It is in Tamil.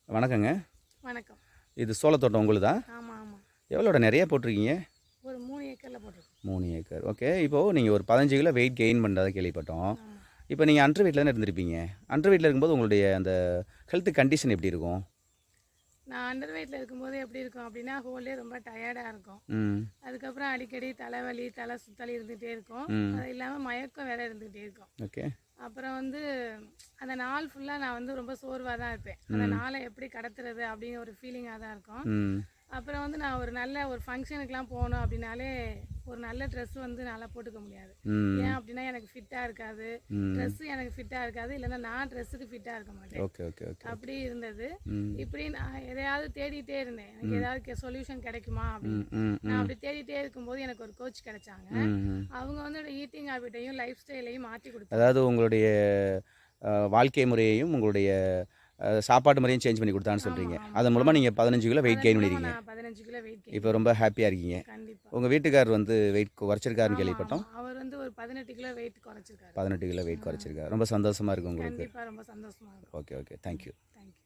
வணக்கங்க. வணக்கம். இது சோளத்தோட்டம் உங்களுதா? ஆமா, ஆமா. எவ்வளோட நிறைய போட்டிருக்கீங்க? ஒரு 3 ஏக்கர்ல போட்டிருக்கோம். 3 ஏக்கர். ஓகே. இப்போது நீங்கள் ஒரு 15 கிலோ வெயிட் கெயின் பண்ணுறதா கேள்விப்பட்டோம். ஆமா. இப்போ நீங்கள் அன்ட்ரு வீட்டில் தானே இருந்திருப்பீங்க. அன்ட்ரு வீட்டில் இருக்கும்போது உங்களுடைய அந்த ஹெல்த் கண்டிஷன் எப்படி இருக்கும்? நான் அண்டர் வெயிட்ல இருக்கும்போது எப்படி இருக்கும் அப்படின்னா, ஹோல் டே ரொம்ப டயர்டா இருக்கும். ம். அதுக்கப்புறம் அடிக்கடி தலைவலி, தலை சுத்தல் இருந்துகிட்டே இருக்கும். ம். அது இல்லாமல் மயக்கம் வேற இருந்துகிட்டே இருக்கும். ஓகே. அப்புறம் வந்து அந்த நாள் ஃபுல்லாக நான் வந்து ரொம்ப சோர்வாக தான் இருப்பேன். அந்த நாளை எப்படி கடத்துறது அப்படின்னு ஒரு ஃபீலிங்காக தான் இருக்கும். ம். அப்புறம் வந்து நான் ஒரு நல்ல ஒரு ஃபங்க்ஷனுக்குலாம் போகணும் அப்படின்னாலே ஒரு நல்ல ட்ரெஸ் வந்து நல்லா போட்டுக்க முடியாது. ம். ஏன் அப்படின்னா எனக்கு ஃபிட்டாக இருக்காது, ம். ட்ரெஸ்ஸு எனக்கு ஃபிட்டாக இருக்காது, இல்லைன்னா நான் ட்ரெஸ்ஸுக்கு ஃபிட்டாக இருக்க மாட்டேன். Okay, okay, okay. அப்படி இருந்தது. ம். இப்படி நான் எதையாவது தேடிட்டே இருந்தேன். எனக்கு ஏதாவது சொல்யூஷன் கிடைக்குமா ம். அப்படின்னு. ம். நான் ம். அப்படி தேடிட்டே இருக்கும்போது எனக்கு ஒரு கோச் கிடைச்சாங்க. ம். அவங்க வந்து ஈட்டிங் ஹேபிட்டையும் லைஃப் ஸ்டைலையும் மாற்றி கொடுத்தாங்க. அதாவது உங்களுடைய வாழ்க்கை முறையையும் உங்களுடைய சாப்பாட்டு முறையும் சேஞ்ச் பண்ணி கொடுத்தான்னு சொல்கிறீங்க. ஆமா, அதன் மூலமாக ஆமா. நீங்கள் 15 கிலோ வெயிட் அதன் கெயின் மூலமா பண்ணியிருக்கீங்க. நான் 15 கிலோ வெயிட் கெயின். இப்போ ரொம்ப ஹாப்பியாக இருக்கீங்க. கண்டிப்பா. உங்கள் வீட்டுக்கார் வந்து வெயிட் குறைச்சிருக்காருன்னு ஆமா, ஆமா. கேள்விப்பட்டோம். அவர் வந்து ஒரு 18 கிலோ வெயிட் குறைச்சிருக்காரு. 18 கிலோ வெயிட் குறைச்சிருக்காரு. ரொம்ப சந்தோஷமாக இருக்குது உங்களுக்கு. கண்டிப்பா ரொம்ப சந்தோஷமா இருக்கும். Okay, okay. தேங்க்யூ. தேங்க்யூ.